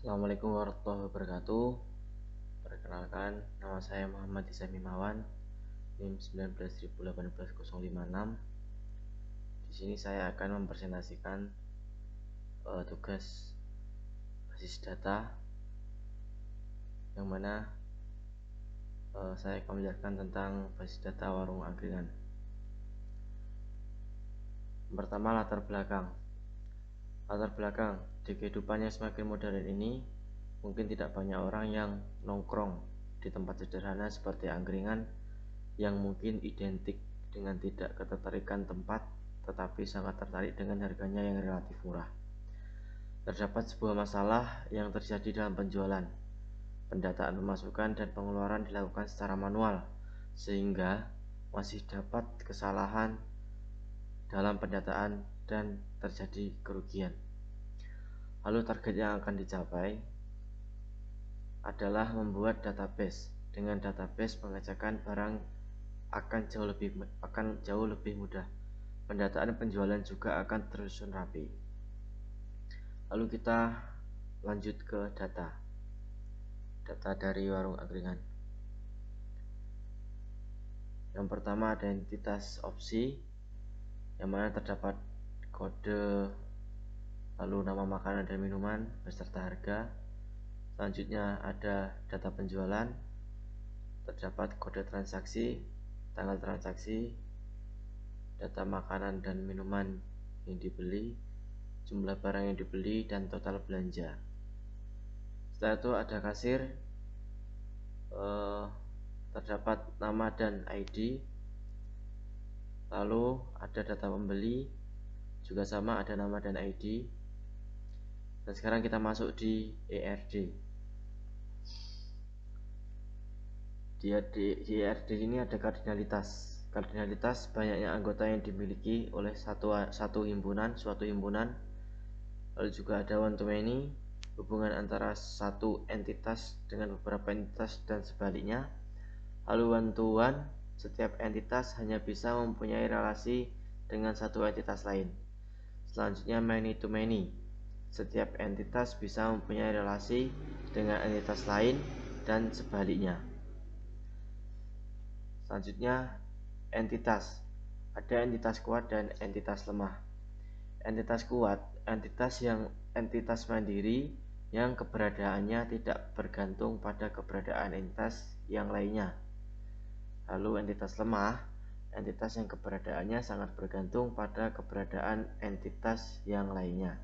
Assalamualaikum warahmatullahi wabarakatuh. Perkenalkan, nama saya Muhammad Isa Mimawan, NIM 19.18056. Di sini saya akan mempresentasikan tugas basis data, yang mana saya akan menjelaskan tentang basis data warung angkringan. Yang pertama, latar belakang. Di kehidupan yang semakin modern ini, mungkin tidak banyak orang yang nongkrong di tempat sederhana seperti angkringan, yang mungkin identik dengan tidak ketertarikan tempat, tetapi sangat tertarik dengan harganya yang relatif murah. Terdapat sebuah masalah yang terjadi dalam penjualan. Pendataan pemasukan dan pengeluaran dilakukan secara manual, sehingga masih dapat kesalahan dalam pendataan dan terjadi kerugian. Lalu target yang akan dicapai adalah membuat database. Dengan database, pengecekan barang akan jauh lebih mudah. Pendataan penjualan juga akan tersusun rapi. Lalu kita lanjut ke data dari warung angkringan. Yang pertama ada entitas opsi, yang mana terdapat kode, lalu nama makanan dan minuman beserta harga. Selanjutnya ada data penjualan, terdapat kode transaksi, tanggal transaksi, data makanan dan minuman yang dibeli, jumlah barang yang dibeli, dan total belanja. Setelah itu ada kasir, terdapat nama dan ID. Lalu ada data pembeli, juga sama, ada nama dan ID. Dan sekarang kita masuk di ERD. Di ERD ini ada kardinalitas. Kardinalitas banyaknya anggota yang dimiliki oleh suatu himpunan. Lalu juga ada one to many, hubungan antara satu entitas dengan beberapa entitas dan sebaliknya. Lalu one to one, setiap entitas hanya bisa mempunyai relasi dengan satu entitas lain. Selanjutnya many to many, setiap entitas bisa mempunyai relasi dengan entitas lain dan sebaliknya. Selanjutnya entitas, ada entitas kuat dan entitas lemah. Entitas kuat, entitas mandiri yang keberadaannya tidak bergantung pada keberadaan entitas yang lainnya. Lalu entitas lemah, entitas yang keberadaannya sangat bergantung pada keberadaan entitas yang lainnya.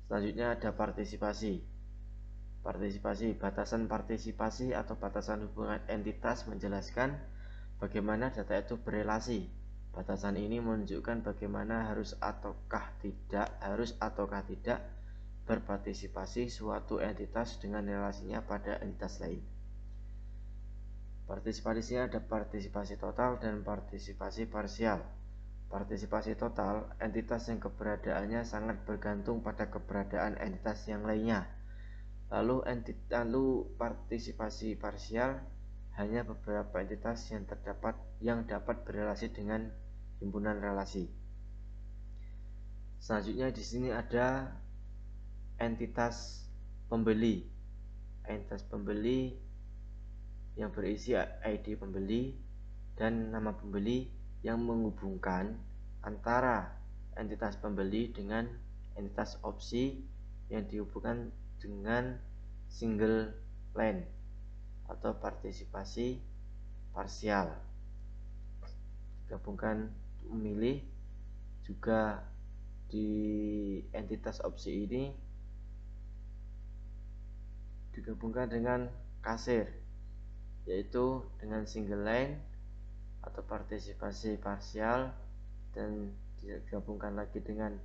Selanjutnya ada partisipasi. Batasan partisipasi atau batasan hubungan entitas menjelaskan bagaimana data itu berelasi. Batasan ini menunjukkan bagaimana harus ataukah tidak berpartisipasi suatu entitas dengan relasinya pada entitas lain. Partisipasinya ada partisipasi total dan partisipasi parsial. Partisipasi total, entitas yang keberadaannya sangat bergantung pada keberadaan entitas yang lainnya. Lalu partisipasi parsial, hanya beberapa entitas yang dapat berelasi dengan himpunan relasi. Selanjutnya di sini ada entitas pembeli. Entitas pembeli yang berisi ID pembeli dan nama pembeli yang menghubungkan antara entitas pembeli dengan entitas opsi yang dihubungkan dengan single line atau partisipasi parsial. Gabungkan memilih, juga di entitas opsi ini digabungkan dengan kasir, yaitu dengan single line atau partisipasi parsial, dan digabungkan lagi dengan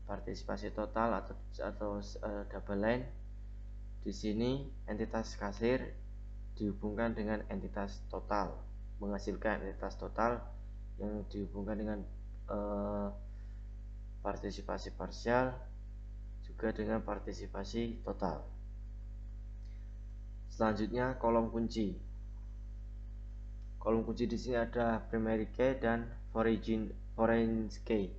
partisipasi total atau double line. Di sini entitas kasir dihubungkan dengan entitas total, menghasilkan entitas total yang dihubungkan dengan partisipasi parsial juga dengan partisipasi total. Selanjutnya kolom kunci. Kolom kunci di sini ada primary key dan foreign key.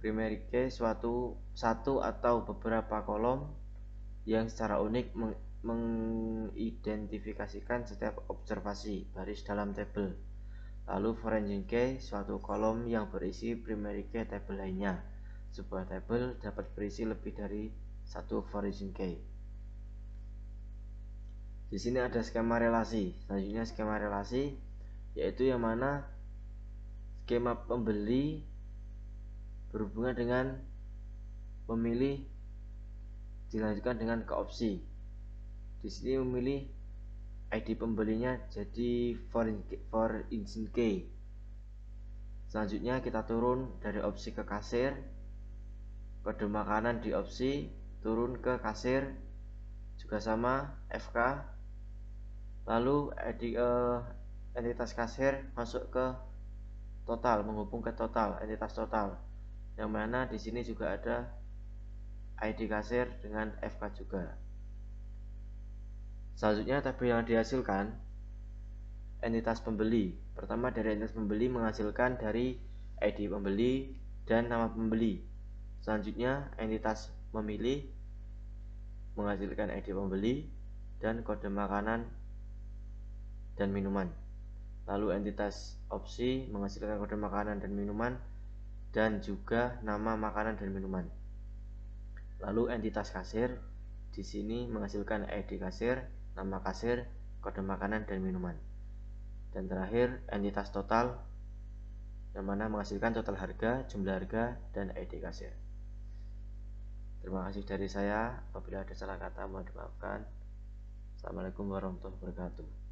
Primary key suatu satu atau beberapa kolom yang secara unik mengidentifikasikan setiap observasi baris dalam tabel. Lalu foreign key, suatu kolom yang berisi primary key tabel lainnya. Sebuah tabel dapat berisi lebih dari satu foreign key. Di sini ada skema relasi. Selanjutnya skema relasi, yaitu yang mana skema pembeli berhubungan dengan pemilih dilanjutkan dengan ke opsi. Di sini memilih ID pembelinya jadi foreign key. Selanjutnya kita turun dari opsi ke kasir, kode makanan di opsi, turun ke kasir juga sama FK, lalu entitas kasir masuk ke total, menghubung ke total, entitas total, yang mana di sini juga ada ID kasir dengan FK juga. Selanjutnya tabel yang dihasilkan entitas pembeli. Pertama, dari entitas pembeli menghasilkan dari ID pembeli dan nama pembeli. Selanjutnya entitas memilih menghasilkan ID pembeli dan kode makanan dan minuman. Lalu entitas opsi menghasilkan kode makanan dan minuman dan juga nama makanan dan minuman. Lalu entitas kasir di sini menghasilkan ID kasir, nama kasir, kode makanan dan minuman. Dan terakhir entitas total yang mana menghasilkan total harga, jumlah harga, dan ID kasir. Terima kasih dari saya. Apabila ada salah kata mohon dimaafkan. Assalamualaikum warahmatullahi wabarakatuh.